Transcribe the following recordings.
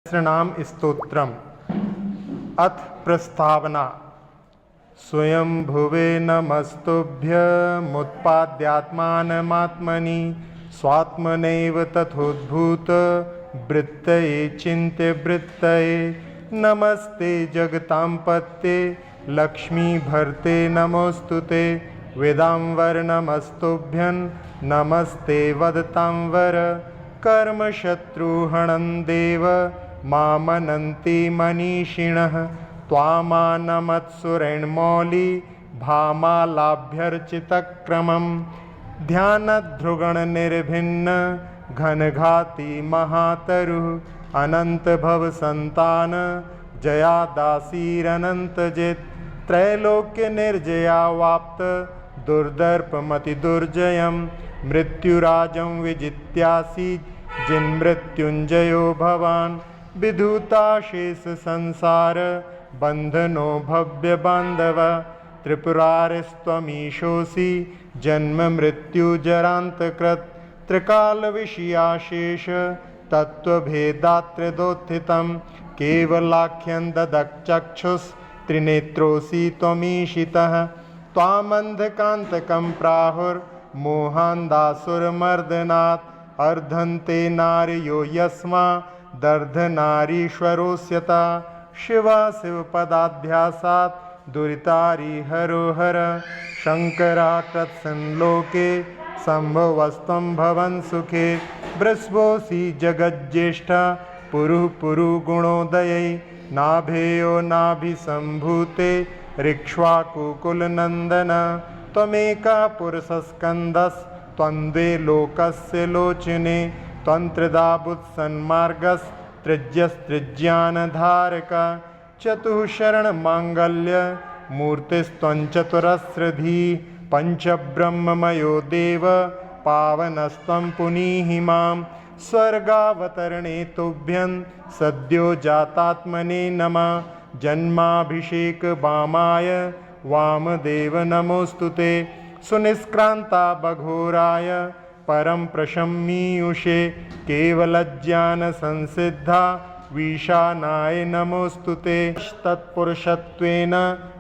सहस्रनाम स्तोत्रम। अथ प्रस्तावना। स्वयं भुवे नमस्तुभ्यमुत्पाद्यात्मानमात्मनि स्वात्मनैव तथोद्भूत वृत्तये चिन्त्य वृत्तये। नमस्ते जगतां पत्ये लक्ष्मी भर्ते नमोस्तुते। वेदांवर नमस्तुभ्यं नमस्ते वदतां वर। कर्मशत्रुहणं देव मामनन्ति मनीषिणः। त्वामानमत्सुरेण्मौली भामालाभ्यर्चितक्रमम्। ध्यानध्रुगणनिर्भिन्न घनघाती महातरुः। अनन्तभवसन्तान जयादासीरनन्तजित्। त्रैलोक्यनिर्जयावाप्त दुर्दर्पमतिदुर्जयं। मृत्युराजं विजित्यासि जिन्मृत्युञ्जयो भवान्। विधूताशेष संसार बन्धनो भव्यबान्धव। त्रिपुरारिस्त्वमीशोऽसि जन्म मृत्युजरान्तकृत्। त्रिकालविषयाशेष तत्त्वभेदात्रिदोत्थितं। केवलाख्यं ददच्चक्षुस्त्रिनेत्रोऽसि त्वमीशितः। त्वामन्धकान्तकं प्राहुर्मोहान्धासुरमर्दनात्। अर्धन्ते नार्यो यस्मा दर्धनारीश्वरोऽस्यता। शिवा शिवपदाध्यासात् दुरितारी हरोहर। शङ्कराकृत्संलोके सम्भवस्त्वं भवन् सुखे। वृषभोऽसि जगज्येष्ठा पुरुः पुरुगुणोदयै। नाभेयो नाभिसम्भूते ऋक्ष्वाकुकुलनन्दन। त्वमेका पुरुषस्कन्दस्त्वं द्वे लोकस्य लोचने। त्वन्त्रिधाबुत्सन्मार्गस्त्रिज्यस्त्रिज्यानधारक। चतुःशरणमाङ्गल्य मूर्तिस्त्वं चतुरस्रधीः। पञ्चब्रह्ममयो देव पावनस्त्वं पुनीहि मां। स्वर्गावतरणे तुभ्यं सद्यो जातात्मने नमः। जन्माभिषेक वामाय वामदेव नमोस्तुते। सुनिष्क्रान्ता बघोराय परम प्रशम्मीयुषे। केवलज्ञानसंसिद्धा विशानाय नमोस्तुते। तत्पुरुषत्वेन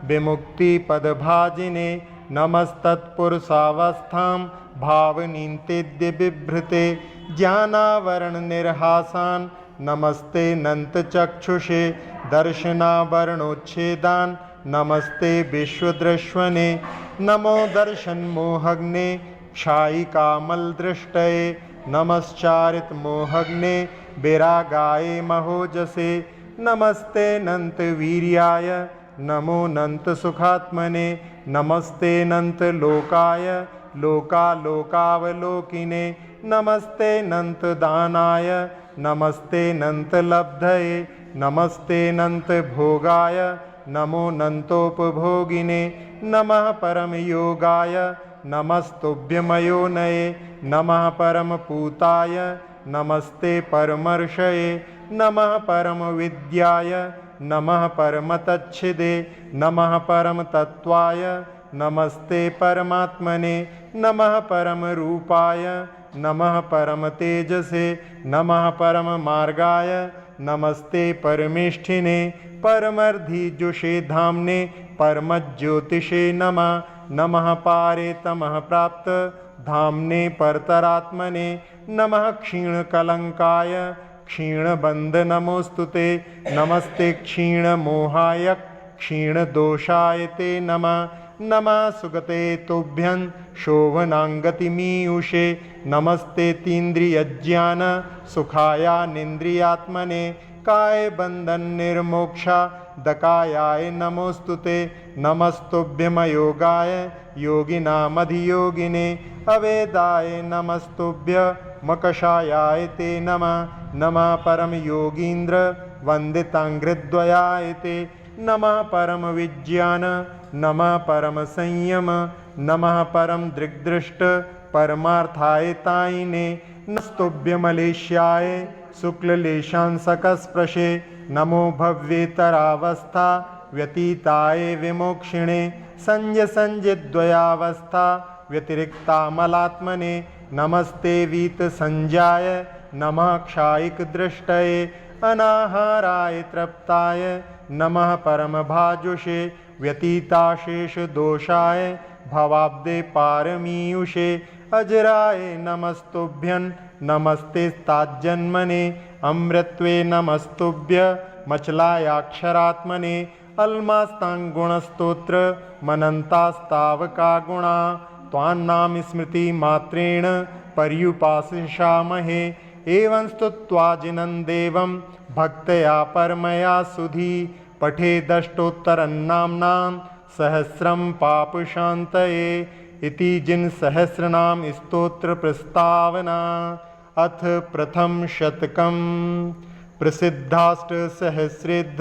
विमुक्तिपदभाजिने नमस्तत्पुरुषावस्थां भावनीन्तेद्य बिभृते। ज्ञानावरणनिर्हासान् नमस्ते नन्तचक्षुषे। दर्शनावरणोच्छेदान् नमस्ते विश्वदृश्वने। नमो दर्शनमोहग्ने क्षायिकामलदृष्टये। नमश्चारितमोहग्ने विरागाय महोजसे। नमस्ते नन्तवीर्याय नमो नन्तसुखात्मने। नमस्ते नन्तलोकाय लोकालोकावलोकिने। नमस्ते नन्तदानाय नमस्ते नन्तलब्धये। नमस्ते नन्तभोगाय नमो नन्तोपभोगिने। नमः परमयोगाय नमस्तुभ्यमयोनये। नमः परमपूताय नमस्ते परमर्षये। नमः परमविद्याय नमः परमतच्छिदे। नमः परमतत्त्वाय नमस्ते परमात्मने। नमः परमरूपाय नमः परमतेजसे। नमः परममार्गाय नमस्ते परमेष्ठिने। परमर्धिजुषे धाम्ने परमज्योतिषे नमः। नमः पारे तमः प्राप्त धाम्ने परतरात्मने। नमः क्षीणकलङ्काय क्षीणबन्ध नमोस्तुते। नमस्ते क्षीणमोहाय क्षीणदोषाय ते नमः। नमः सुगते तुभ्यं शोभनाङ्गतिमीयुषे। नमस्ते तीन्द्रियज्ञान सुखायानिन्द्रियात्मने। कायबन्धननिर्मोक्षा दकायाय नमोस्तुते। नमस्तुभ्यमयोगाय योगिनामधियोगिने। अवेदाय नमस्तुभ्यमकषायाय ते नमः। नमः परमयोगीन्द्र वन्दिताङ्घ्रिद्वयाय ते। नमः परमविज्ञान नमः परमसंयम। नमः परम दृग्दृष्ट परमार्थाय तायिने। नमस्तुभ्यमलेशाय शुक्ललेशांसकस्पृशे। नमो भव्येतरावस्था व्यतीताय विमोक्षिणे। संज्ञद्वयावस्था व्यतिरिक्तामलात्मने। नमस्ते वीतसंज्ञाय नमः क्षायिकदृष्टये। अनाहाराय तृप्ताय नमः परमभाजुषे व्यतीताशेषदोषाय भवाब्दे पारमीयुषे अजराय नमस्तुभ्यं नमस्तेस्ताज्जन्मने अमृत्वे नमस्तुभ्य मचलायाक्षरात्मने अल्मास्ताङ्गुणस्तोत्र मनन्तास्तावका गुणा त्वान्नाम स्मृतिमात्रेण पर्युपासिषामहे एवं स्तुत्वा जिनं देवं भक्तया परमया सुधी पठेदष्टोत्तरन्नाम्नां सहस्रं पापशान्तये इति जिन सहस्रनाम स्तोत्र प्रस्तावना। अथ प्रथम शतकम् प्रसिद्धाष्ट सहस्रेद्ध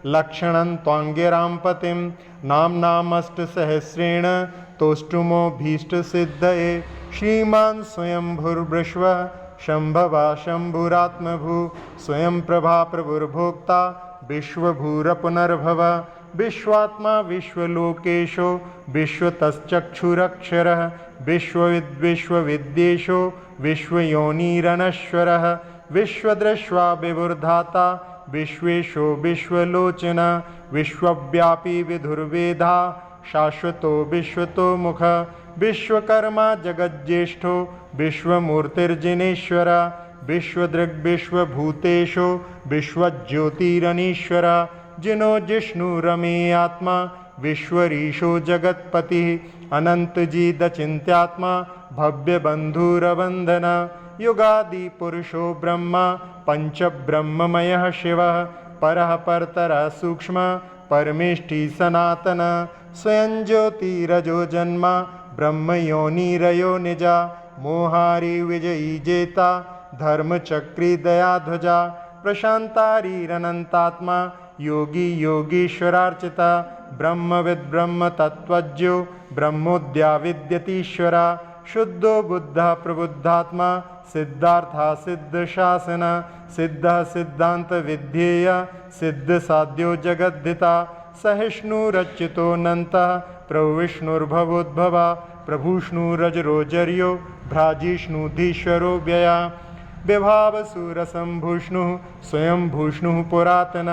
लक्षणं त्वांगिरां पतिं नाम्नामष्ट सहस्रेण तोष्टुमो भीष्ट सिद्धये श्रीमान् स्वयंभुर्वृष्व शंभवा शंभुरात्मभू स्वयं प्रभा प्रभुर्भोक्ता विश्वभूरपुनर्भव विश्वात्मा विश्वलोकेशो विश्वतश्चक्षुरक्षरः विश्वविद्विश्वविद्येशो विश्वयोनिरनश्वरः विश्वदृष्ट्वा विभुर्धाता विश्वेशो विश्वलोचन विश्वव्यापी विधुर्वेदा शाश्वतो विश्वतो मुख विश्वकर्मा जगज्जेष्ठो विश्वमूर्तिर्जिनेश्वर विश्वदृग्विश्वभूतेषु विश्वज्योतिरनीश्वर जिनो जिष्णुरमेयात्मा विश्वरीशो जगत्पतिः अनन्तजीदचिन्त्यात्मा भव्यबन्धुरवन्दन युगादिपुरुषो ब्रह्मा पञ्चब्रह्ममयः शिवः परः परतरः सूक्ष्म परमेष्टि सनातन स्वयं ज्योतिरजो जन्मा ब्रह्मयोनिरयो निजा मोहारी विजयी जेता धर्मचक्री दयाध्वजा प्रशान्तारीरनन्तात्मा योगी योगीश्वरार्चिता ब्रह्मविद् ब्रह्मतत्त्वज्ञो ब्रह्मोद्या विद्यतीश्वरा शुद्धो बुद्धः प्रबुद्धात्मा सिद्धार्था सिद्धशासन सिद्धः सिद्धान्तविध्येय सिद्धसाध्यो जगद्धिता सहिष्णुरच्युतोऽनन्तः प्रभुविष्णुर्भवोद्भवा प्रभुष्णुरजरोजर्यो भ्राजिष्णुधीश्वरो व्यया विभावसुरसम्भूष्णुः स्वयं भूष्णुः पुरातन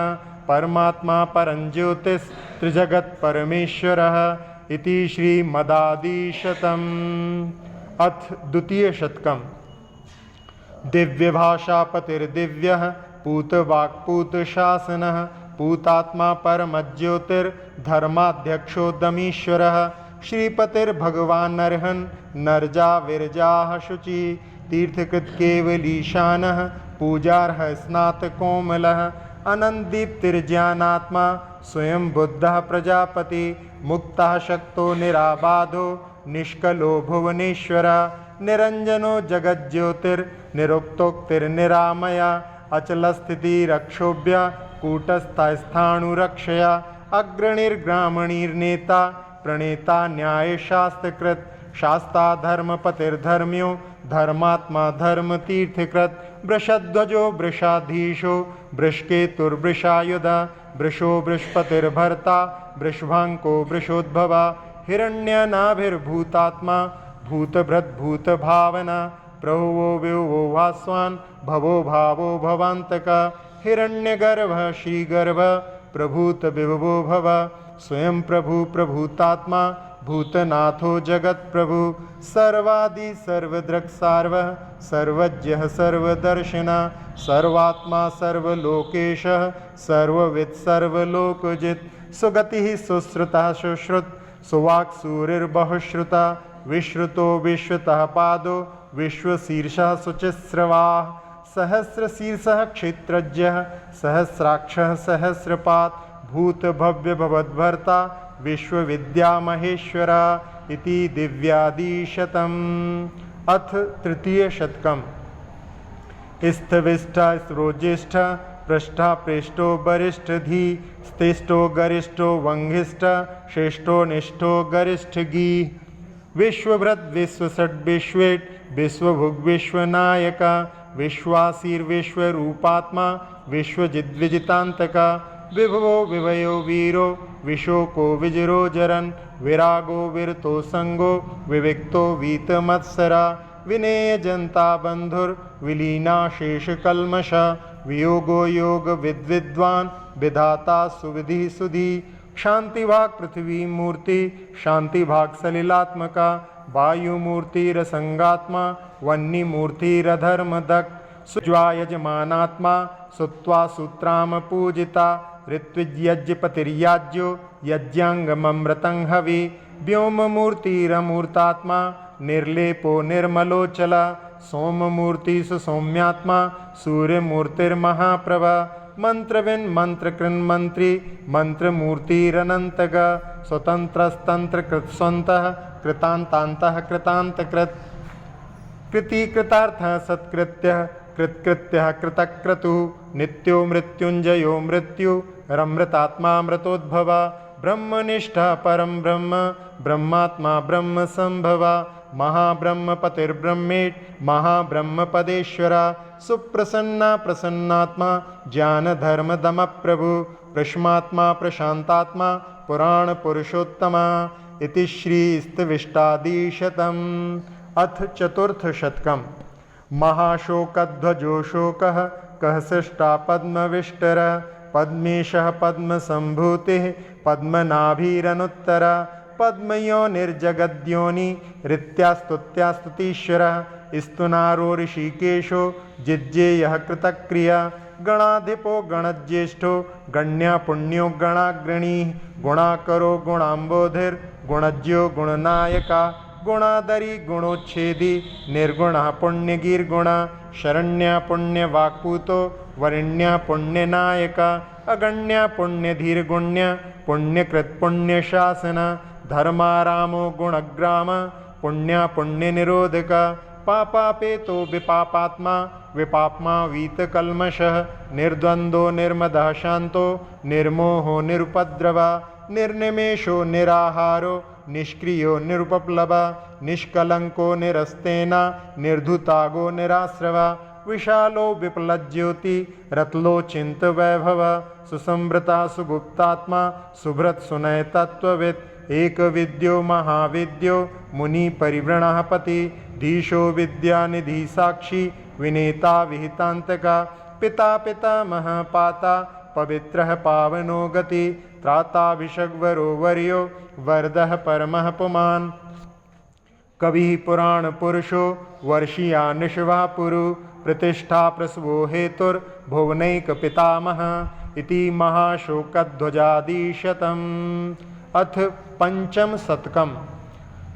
परमात्मा परञ्ज्योतिस्त्रिजगत्परमेश्वरः इति श्रीमदादिशतम्। अथ द्वितीय शतकम् दिव्यभाषापतिर्दिव्यः पूतवाक्पूतशासनः पूतात्मा परमज्योतिर्धर्माध्यक्षोदमीश्वरः श्रीपतिर्भगवान्नर्हन् नर्जा विरजाः शुचि तीर्थकृत्केवलीशानः पूजार्हः स्नातकोमलः अनन्दीप्तिर्ज्ञानात्मा स्वयं बुद्धः प्रजापति मुक्तः शक्तो निराबाधो निष्कलो भुवनेश्वर निरञ्जनो जगज्ज्योतिर्निरुक्तोक्तिर्निरामया अचलस्थितिरक्षोभ्य कूटस्थस्थाणुरक्षया अग्रणिर्ग्रामणीर्नेता प्रणेता न्यायशास्त्रकृत शास्ता धर्मपतिर्धर्म्यो धर्मात्मा धर्मतीर्थकृत वृषध्वजो वृषाधीशो वृषकेतुर्वृषायुधा वृषो बृहस्पतिर्भर्ता वृषभाङ्को वृषोद्भवा हिरण्यनाभिर्भूतात्मा भूतभृद्भूतभावना प्रभुवो विभुवो भास्वान् भवो भावो भवान्तक हिरण्यगर्भः श्रीगर्भः प्रभूत विभवो भव स्वयं प्रभु प्रभूतात्मा भूतनाथो जगत्प्रभु सर्वादि सर्वदृक् सार्वः सर्वज्ञः सर्वदर्शिनः सर्वात्मा सर्वलोकेशः सर्ववित् सर्वलोकजित् सुगतिः सुश्रुतः सुश्रुत सुवाक् सूरिर्बहुश्रुता विश्रुतो विश्वतः पादो विश्वशीर्षः शुचिस्रवाः सहस्रशीर्षः क्षेत्रज्ञः सहस्राक्षः सहस्रपात् भूतभव्यभवद्भर्ता विश्वविद्यामहेश्वरा इति दिव्यादिशतम्। अथ तृतीय शतकम् स्थविष्ठा स्रोज्येष्ठ पृष्ठा प्रेष्ठो वरिष्ठधी स्तिष्ठो गरिष्ठो वंघिष्ठ श्रेष्ठो निष्ठो गरिष्ठगी विश्वभृत् विश्वषड्विश्वेट् विश्वभुग्विश्वनायका विश्वासीर्विश्वरूपात्मा विश्वजिद्विजितान्तका विभवो विभयो वीरो विशोको विजरोजरन् विरागो विरतो संगो विविक्तो वीतमत्सरा विनेयजन्ता बन्धुर्विलीना शेषकल्मषा वियोगो योग विद्वान विधाता सुविधि सुधि शांति भाग पृथ्वी मूर्ति शांति भाग सलिलात्मका वायु मूर्ति रसंगात्मा वन्नी मूर्ति रधर्मदक सुज्वा यजमानात्मा सुत्वा सूत्राम पूजिता ऋत्विज्यज्ञपतिर्याज्यो यज्ञांगममृतं हवि व्योम मूर्तिरमूर्तात्मा निर्लेपो निर्मलोचला सोम मूर्ति सुसौम्यात्मा सूर्य मूर्तिर्महाप्रभा मंत्रविन मंत्रकृन मंत्री मंत्र मूर्तिरनंतग स्वतंत्रस्तंत्र कृत्स्वंतः कृतांतांतः कृतांतकृत कृति कृतार्थः सत्कृत्यः कृत्कृत्यः कृतक्रतु नित्यो मृत्युंजयो मृत्यु रमृतात्मा मृतोद्भवा ब्रह्मनिष्ठा परम ब्रह्म ब्रह्मात्मा ब्रह्म संभवा महाब्रह्म पतिर्ब्रह्मेट महाब्रह्मपदेश्वरा सुप्रसन्ना प्रसन्नात्मा ज्ञान धर्म दम प्रभु प्रश्मात्मा प्रशांतात्मा पुराण पुरुषोत्तमा इति श्री स्तविष्टादिशतम् अथ चतुर्थ शतकम् महाशोकध्वजो शोकः कः सृष्टा पद्मविष्टर पद्मेशः पद्मसंभूतिः पद्मनाभिरनुत्तरा पद्मयोनिर्जगद्योनि ऋत्यास्तुत्यास्तुतीश्वरः स्तुनारो ऋषिकेशो जिज्ञेयः कृतक्रिया गणाधिपो गणज्येष्ठो गण्या पुण्यो गणाग्रणीः गुणाकरो गुणाम्बोधिर्गुणज्यो गुणनायका गुणादरी गुणोच्छेदी निर्गुणः पुण्यगीर्गुणा शरण्या पुण्यवाक्पूतो वरिण्या पुण्यनायका अगण्या पुण्यधीर्गुण्या पुण्यकृत पुण्यशासना धर्मारामो गुणग्राम पुण्या पुण्यनिरोधका पापापेतो विपापात्मा विपाप्मा वीतकल्मषः निर्द्वन्द्वो निर्मदः शान्तो निर्मोहो निरुपद्रवा निर्निमेषो निराहारो निष्क्रियो निरुपप्लवा निष्कलंको निरस्तेना निर्धुतागो निराश्रवा विशालो विप्लज्योति रत्लो चिंत वैभव सुसंवृता सुगुप्तात्मा सुभृत सुनय तत्ववित् एक विद्यो महाविद्यो मुनि परिवृणः पति धीशो विद्यानिधि साक्षी विनेता विहितांतका पिता पितामह पाता पवित्रः पावनो गति त्राता विषग्वरो वर्यो वरदः परमः पुमान् कवि पुराण पुरुषो वर्षिया निषवा पुरु प्रतिष्ठा प्रसवो हेतुर्भुवनैक पितामह इति महाशोकध्वजादिशतम् अथ पंचम शतकम्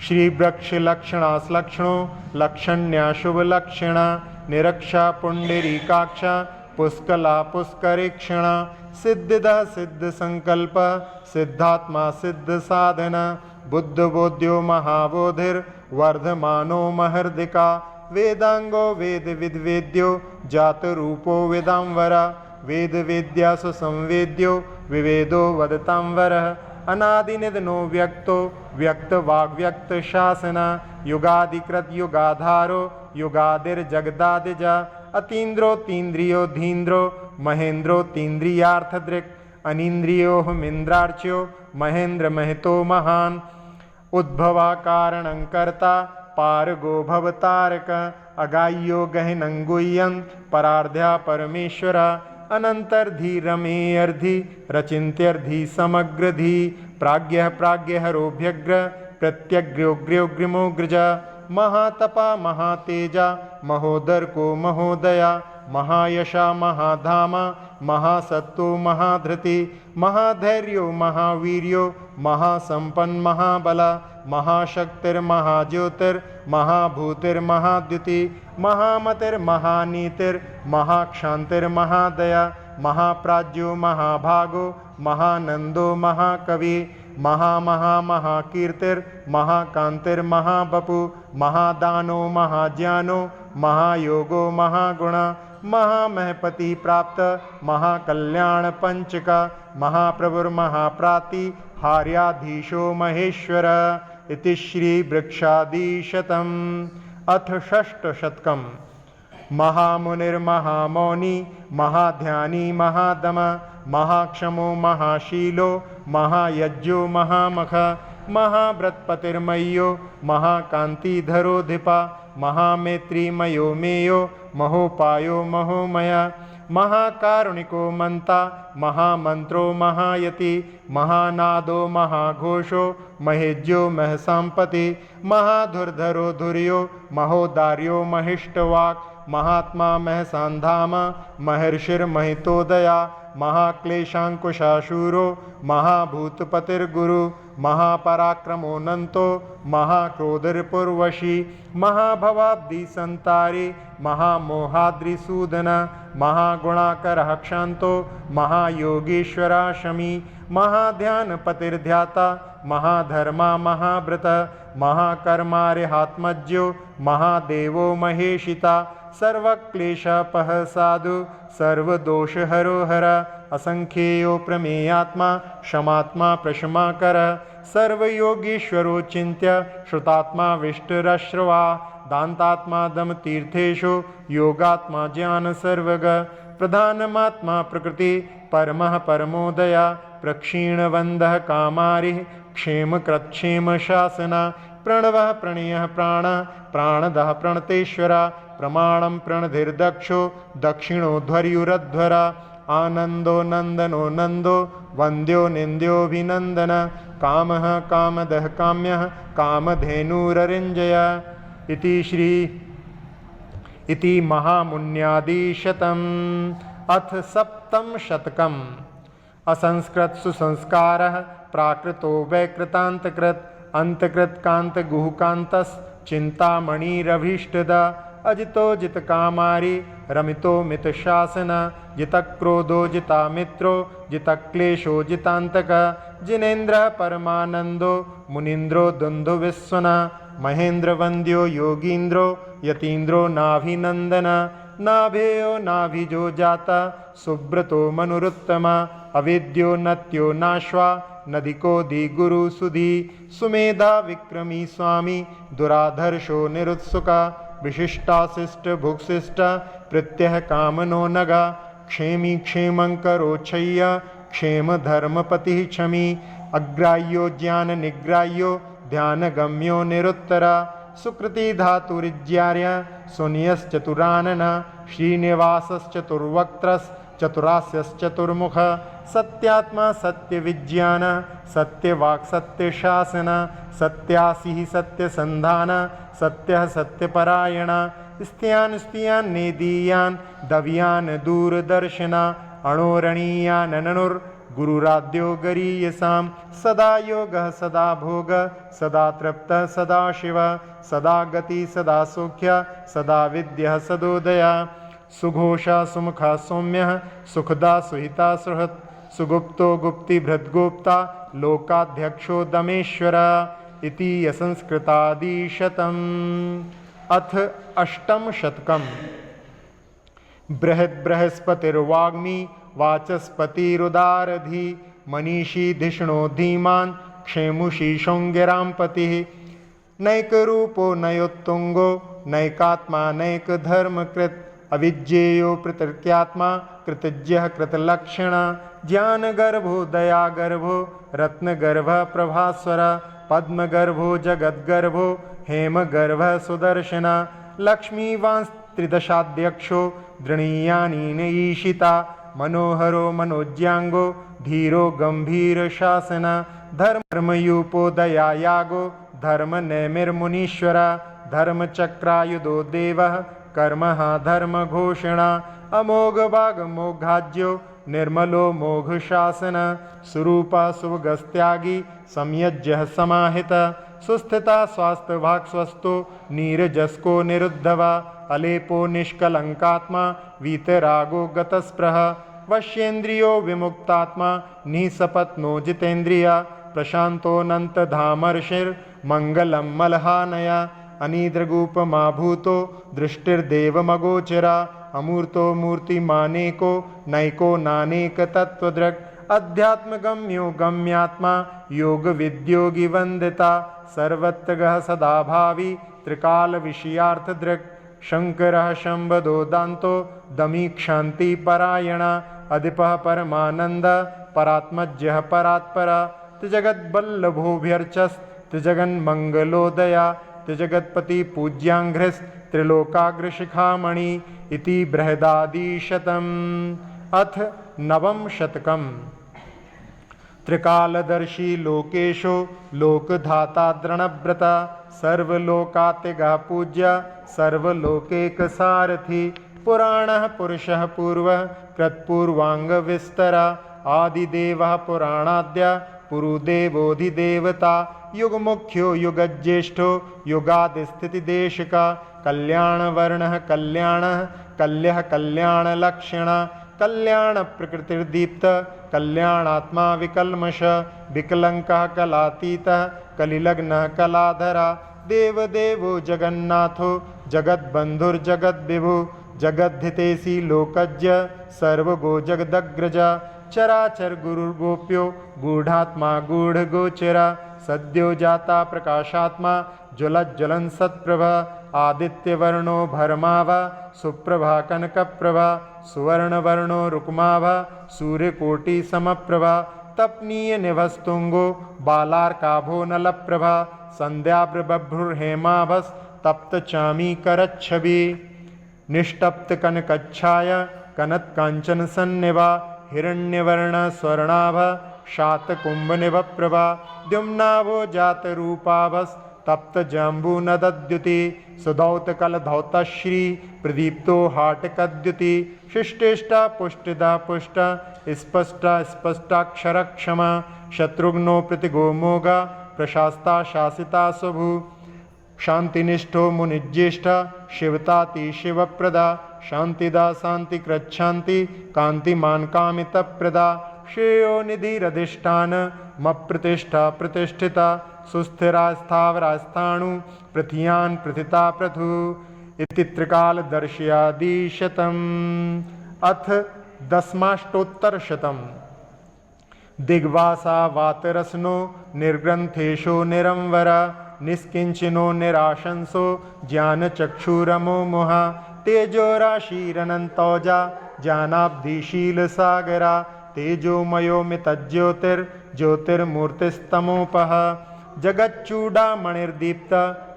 श्रीवृक्षलक्षणाश्लक्षणो लक्षण्या शुभलक्षणा निरक्षा पुण्डरीकाक्षा पुष्कला पुष्करेक्षणा सिद्धिदा सिद्ध संकल्प सिद्धात्मा सिद्ध साधना बुद्धबोध्यो महाबोधिर्वर्धमानो महर्दिका वेदांगो वेद विद्वेद्यो जातरूपो वेदांवरा वेद विद्या सुसंवेद्यो विवेदो वदतांवरः अनादिनिधनो व्यक्तो व्यक्त वाग्व्यक्त शासना युगादिकृत युगाधारो युगादिर्जगदादिजा अतीन्द्रो तीन्द्रियो धीन्द्रो महेन्द्रो तीन्द्रियार्थदृक् अनीन्द्रियो मिन्द्रार्च्यो महेन्द्र महतो महान् उद्भवा कारणं कर्ता पारगो भवतारक अगाह्यो गहनंगुह्यं परार्ध्या परमेश्वरा अनंतर्धि रमेयर्धि रचिन्त्यर्धि समग्रधि प्राज्ञः प्राज्ञहरोभ्यग्र प्रत्यग्र्योग्र्योग्रिमोग्रजा महातपा महातेजा महोदर्को महोदया महायशा महाधामा महासत्तो महाधृति महाधैर्यो महावीर्यो महासंपन्न महाबला महाशक्तिर्महाज्योतिर्महाभूतिर्महाद्युति महामतिर्महानीतिर्महाक्षान्तिर्महादया महाप्राज्यो महाभागो महानंदो महाकवि महाकीर्तिर्महाकांतिर्महाबपु महादानो महाज्ञानो महायोगो महागुणा महामहपति प्राप्त महाकल्याण पंचका महाप्रभुर्महाप्राति हार्याधीशो महेश्वर इति श्री वृक्षादिशतम् अथ षष्ठ शतकम् महामुनिर्महामौनी महाध्यानी महादम महाक्षमो महाशीलो महायज्ञो महामख महाव्रतपतिर्मय्यो महाकांतिधरोधिपा महामैत्री मयो मेयो महोपायो महोमया महाकारुणिको मंता महामंत्रो महायति महानादो महाघोषो महेज्यो महसंपति महाधुर्धरो धुर्यो महोदार्यो महिष्टवाक् महात्मा महसान्धाम महर्षिर्महितोदया महाक्लेशांकुशाशूरो महाभूतपतिर्गुरु महापराक्रमोऽनन्तो महाक्रोधरिपुर्वशी महाभवाब्धिसंतारी महामोहाद्रिसूदन महागुणाकरः क्षान्तो महायोगीश्वरा शमी महाध्यानपतिर्ध्याता महाधर्मा महाव्रत महाकर्मार्हात्मज्यो महादेवो महेशिता सर्वक्लेशपः साधु सर्वदोषहरो हर असंख्येयो प्रमेयात्मा क्षमात्मा प्रशमाकर सर्वयोगीश्वरो चिन्त्य श्रुतात्मा विष्टरश्रवा दान्तात्मा दमतीर्थेषु योगात्मा ज्ञानसर्वग प्रधानमात्मा प्रकृति परमः परमोदया प्रक्षीणवन्दः कामारिः क्षेमकृत्क्षेमशासना प्रणवः प्रणयः प्राणः प्राणदः प्रणतेश्वरा प्रमाणं प्रणधिर्दक्षो दक्षिणोध्वर्युरध्वरा आनन्दो नन्दनो नन्दो वन्द्यो निन्द्योऽभिनन्दन कामः कामदः काम्यः कामधेनुररिञ्जय इति महामुन्यादिशतम् अथ सप्तम शतकम् असंस्कृत सुसंस्कारः प्राकृतो वैकृतान्तकृत अंतकृत कांत गुहकांतस् चिंतामणिरभीष्टदा अजितो जितकामारी रमितो मितशासन जितक्रोधो जितामित्रो जितक्लेशो जितांतक जिनेन्द्रः परमानंदो मुनीन्द्रो दुन्दुविश्वना महेन्द्रवन्द्यो योगीन्द्रो यतीन्द्रो नाभिनंदन नाभेयो नाभिजो जाता सुब्रतो मनुरुत्तमा अविद्यो नत्यो नाश्वा नदिको दिगुरु सुधी सुमेधा विक्रमी स्वामी दुराधर्षो निरुत्सुका विशिष्टाशिष्ट भुक्शिष्ट प्रत्यह कामनो नगा क्षेमी क्षेमंकरोच्छय्य क्षेम धर्मपति क्षमी अग्राह्यो ज्ञान निग्राह्यो ध्यानगम्यो निरुत्तरा सुकृति धातुरिज्यार्य सुनियश्चतुरानन श्रीनिवासश्चतुर्वक्त्रस् चतुरास्यश्चतुर्मुख सत्यात्मा सत्यविज्ञान सत्यवाक् सत्यशासन सत्यासिः सत्यसंधान सत्यः सत्यपरायण स्त्यान् स्त्रियान् नेदीयान् दव्यान् दूरदर्शना अणोरणीयान् गुरुराद्यो गरीयसां सदा योगः सदा भोग सदा तृप्तः सदा शिव सदा गति सदा सौख्य सदा विद्यः सदोदया सुघोषा सुमुखा सौम्यः सुखदा सुहिता सुहृत् सुगुप्तो गुप्तिभृद्गुप्ता लोकाध्यक्षो दमेश्वरा इति असंस्कृतादिशतम् अथ अष्टम शतकम् बृहस्पतिर्वाग्मी वाचस्पतिरुदारधि मनीषी धिषणो धीमान् क्षेमुषी शृंगिराम्पतिः नैकरूपो नयोत्तुंगो नैकात्मा नैकधर्मकृत् अविज्ञेयो प्रतृत्यात्मा कृतज्ञः कृतलक्षण ज्ञानगर्भो दयागर्भो रत्नगर्भः प्रभास्वर पद्मगर्भो जगद्गर्भो हेमगर्भः सुदर्शन लक्ष्मीवांस्त्रिदशाध्यक्षो दृणीयानीन ईशिता मनोहरो मनोज्ञांगो धीरो गंभीरशासन धर्मयूपो दयायागो धर्मनेमिर्मुनीश्वरा धर्मचक्रायुधो देवः कर्मः धर्मघोषणा अमोघभागमोघाज्यो निर्मलो मोघशासन सुरूपा सुभगस्त्यागी संयज्यः समाहित सुस्थिता स्वास्थ्यभाक्स्वस्थो नीरजस्को निरुद्धवा अलेपो निष्कलंकात्मा वीतरागो गतस्पृह वश्येन्द्रियो विमुक्तात्मा निसपत्नो जितेन्द्रिया प्रशान्तोऽनन्तधामर्षिर्मङ्गलं मलहानया अनिद्रगूपमाभूतो दृष्टिर्देवमगोचरा अमूर्तो मूर्तिमानेको नैको नानेकतत्त्वदृक् अध्यात्मगम्यो गम्यात्मा योगविद्योगिवन्दिता सर्वत्रगः सदाभावी त्रिकालविषयार्थदृक् शङ्करः शम्बदो दान्तो दमीक्षान्ति परायणा अधिपः परमानन्द परात्मज्यः परात्परा त्रिजगद्वल्लभोऽभ्यर्चस् त्रिजगन्मङ्गलोदया त्रिजगत्पति पूज्यांघ्रिस् त्रिलोकाग्रशिखामणि इति बृहदादिशतम्। अथ नवम शतकम्। त्रिकालदर्शी लोकेशो लोकधाता दृढव्रता सर्वलोकातिगः पूज्य सर्वलोकैकसारथी पुराणः पुरुषः पूर्वः कृत्पूर्वाङ्गविस्तरा आदिदेवः पुराणाद्य पुरुदेवोऽधिदेवता युगमुख्यो युगज्येष्ठो युगादिस्थितिदेशिका कल्याणवर्णः कल्याणः कल्यः कल्याणलक्षणः कल्याणप्रकृतिर्दीप्त कल्याणात्मा विकल्मष विकलङ्कः कलातीतः कलिलग्नः कलाधरा देवदेवो जगन्नाथो जगद्बन्धुर्जगद्विभु जगद्धितेसि लोकज्ञ सर्वगो जगदग्रज चराचर गुरुर्गोप्यो गूढ़ात्मा गूढ़गोचरा सद्यो जाता प्रकाशात्मा ज्वलज्ज्वलन सत्प्रभा आदित्यवर्णो भरमाभा सुप्रभा कनकप्रभा सुवर्णवर्णो रुक्माभा सूर्यकोटिसमप्रभा तपनीय निभस्तुंगो बालार्काभो नलप्रभा संध्याभ्रबभ्रुर्हेमाभस् तप्तचामी करच्छवि निष्टप्त कनकच्छाय कनत्काञ्चन सन्निभा हिरण्यवर्ण स्वर्णाभा शातकुम्भनिभप्रभा द्युम्नाभो जातरूपाभस् तप्तजाम्बूनदद्युति सुधौतकलधौतश्री प्रदीप्तो हाटकद्युति शिष्टेष्टा पुष्टिदा पुष्ट स्पष्टा स्पष्टाक्षरक्षमा शत्रुघ्नो प्रतिगोमोगा प्रशास्ता शासिता स्वभु शांतिनिष्ठो मुनिज्येष्ठा शिवताति शिवप्रदा शांतिदा शांतिकृच्छान्ति कांतिमान कामितप्रदा श्रेयो निधिरधिष्ठान मप्रतिष्ठा प्रतिष्ठिता सुस्थिरा स्थावरा स्थाणु पृथियान प्रथिता पृथु इति त्रिकालदर्श्यादिशतम्। अथ दशमाष्टोत्तरशतम्। दिग्वासा वातरसनो निर्ग्रन्थेशो निरंवरा निष्किंचिनो निराशंसो ज्ञानचक्षुरमो मोहा तेजोराशिरनन्तौजा ज्ञानाब्धिशीलसागरा तेजोमयोमितज्योतिर्ज्योतिर्मूर्तिस्तमोपः जगच्चूडामणिर्दीप्त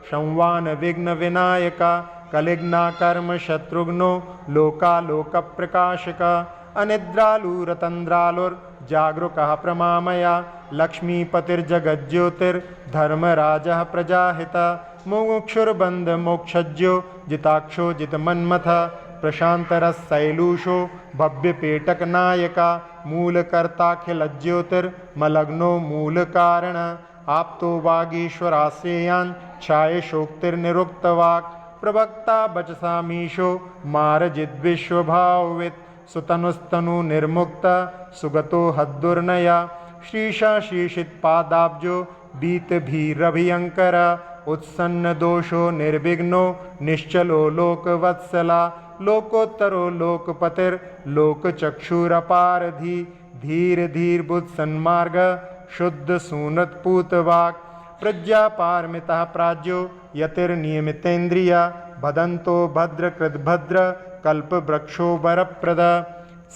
संवान विघ्न विनायका कलिग्ना कर्म शत्रुघ्नो लोकालोकप्रकाशका अनिद्रालुरतन्द्रालुर्जागरूकः प्रमामया लक्ष्मीपतिर्जगज्योतिर्धर्मराजः प्रजाहिता मुमुक्षुर्बन्धमोक्षज्यो जिताक्षो जितमन्मथ प्रशान्तरसैलूषो भव्यपेटकनायका मूलकर्ताखिलज्योतिर्मलग्नो मूलकारण आप्तो वागीश्वराश्रेयान् छायशोक्तिर्निरुक्तवाक् प्रवक्ता वचसामीशो मारजिद्विश्वभाववित् सुतनुस्तनु निर्मुक्ता सुगतो हद्दुर्नया श्रीशा शीर्षित्पादाब्जो बीतभीरभियङ्कर उत्सन्न दोषो निर्विघ्नो निश्चलो लोकवत्सला लोकोत्तरो लोकपतिर्लोकचक्षुरपारधि धीर धीर बुद्ध सन्मार्ग शुद्ध सूनत्पूतवाक् प्रज्ञापारमितः प्राज्यो यतिर्नियमितेन्द्रिया भदन्तो भद्रकृद्भद्र कल्पवृक्षो वरप्रद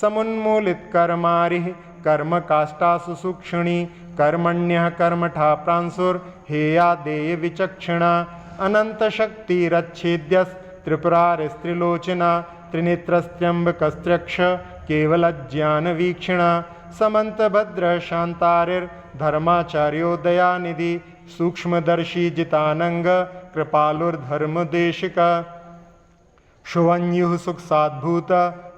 समुन्मूलितकर्मारिः कर्मकाष्ठासु सूक्ष्मणि कर्मण्यः कर्मठा प्रांशुर्हेया देयविचक्षणा अनन्तशक्तिरच्छेद्यस्त्रिपुरारिस्त्रिलोचना त्रिनेत्रस्त्र्यम्बकस्त्र्यक्ष केवलज्ञानवीक्षणा समन्तभद्रः शान्तारिर्धर्माचार्यो दयानिधि सूक्ष्मदर्शी जितानंग कृपालुर्धर्मदेशिका शुभन्युः सुखसाद्भूत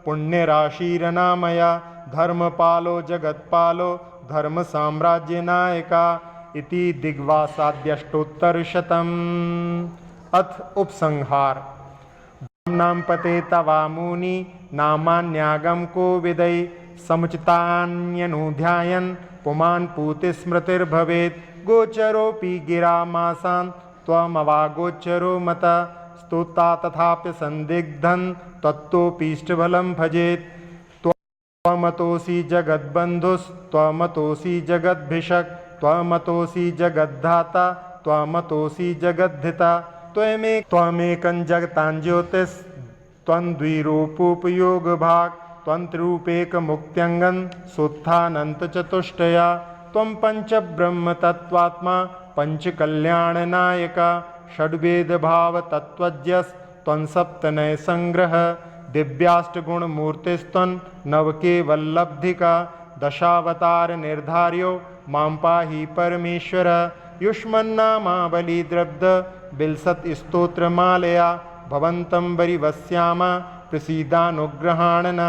पुण्यराशिरनामया धर्मपालो जगत्पालो धर्मसाम्राज्यनायका इति दिग्वासाद्यष्टोत्तरशतम्। अथ उपसंहार। नाम पते तवामूनि नामान्यागम को विदै समुचितान्यनुध्यायन् पुमान् पूतिस्मृतिर्भवेत् गोचरोऽपि गिरामासान् त्वमवागोचरो मता स्तोता तथापि संदिग्धन् तत्तोऽपीष्टबलं भजेत् त्वमतोऽसि जगद्बन्धुस्त्वमतोऽसि जगद्भिषक् त्वमतोऽसि जगद्धाता त्वमतोऽसि जगद्धिता त्वमेकं जगतां ज्योतिस्त्वन्द्विरूपोपयोगभाक् त्वन्त्रिरूपेकमुक्त्यङ्गन् सोत्थानन्तचतुष्टया त्वं पञ्चब्रह्मतत्त्वात्मा पञ्चकल्याणनायका षड्वेद भाव तत्वज्ञस त्वं सप्तनय संग्रह दिव्याष्टगुण मूर्तिस्त्वं नवकेवल्लब्धिका दशावतार निर्धार्यो मां पाहि परमेश्वर युष्मन्नामावली द्रब्द बिलसत स्तोत्रमालया भवन्तं वरिवस्याम प्रसीदानुग्रहाणन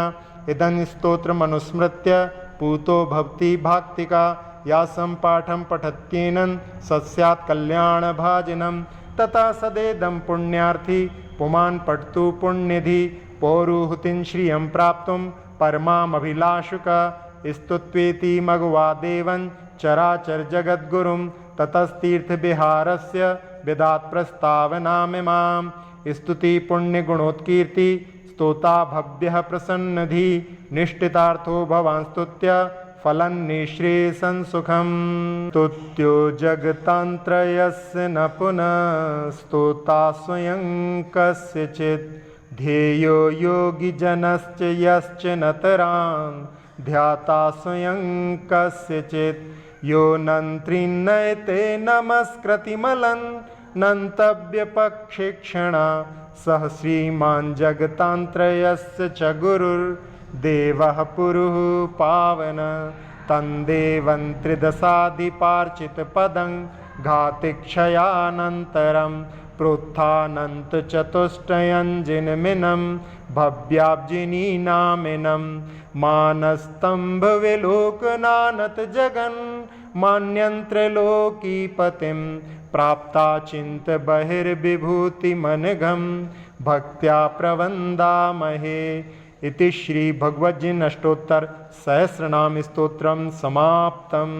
इदं स्तोत्रमनुस्मृत्य पूतो भवति भाक्तिका या सम्पाठं पठत्येनं सस्यात् कल्याणभाजनं तथा सदेदं पुण्यार्थी पुमान् पठतु पुण्यनिधि पौरुहूतिं श्रियं प्राप्तुं परमामभिलाषुका स्तुत्वेति मघवादेवं चराचर जगद्गुरुं ततस्तीर्थविहारस्य विदात् प्रस्तावनामिमां स्तुति पुण्यगुणोत्कीर्ति स्तोता भव्यः प्रसन्नधि निष्ठितार्थो भवान् स्तुत्य फलं निःश्रेयसं सुखं स्तुत्यो जगतान्त्रयस्य न पुनः स्तोता स्वयं कस्यचित् ध्येयो योगिजनश्च यश्च नतरान् ध्याता स्वयं कस्यचित् यो नन्त्रिन्नयते नमस्कृतिमलं नन्तव्यपक्षिक्षणा सह श्रीमान् जगतान्त्रयस्य च गुरुर्देवः पुरुः पावन तं देवं त्रिदशाधिपार्चितपदं घातिक्षयानन्तरं प्रोत्थानन्तचतुष्टयञ्जिनमिनं भव्याब्जिनीनामिनं मानस्तम्भविलोकनानतजगन् मान्यन्त्रलोकीपतिं प्राप्ता चिन्त बहिर्विभूतिमनघं भक्त्या प्रवन्दामहे इति श्री भगवद्गीता अष्टोत्तर सहस्रनाम स्तोत्रम समाप्तम्।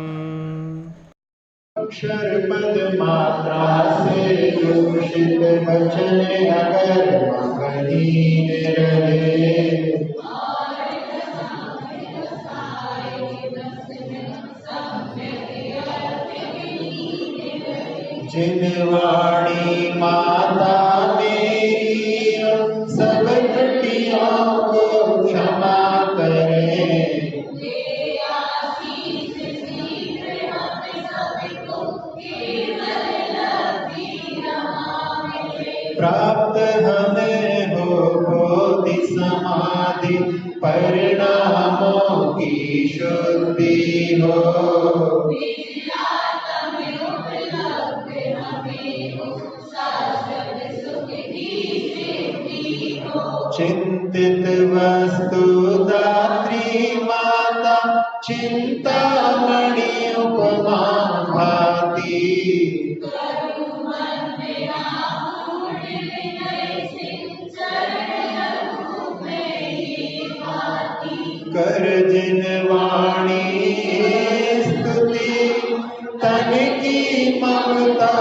अक्षर पद मात्रा से दूषित वचन अगर मगनीन रहे जिन वाणी माता मेरी उन सब त्रुटियों को क्षमा करें। प्राप्त हमें हो बोधि समाधि परिणामों की शुद्धि हो। चिंतित वस्तु दात्री माता चिंतामणि उपमा भाति। कर जिन वाणी स्तुति तन की ममता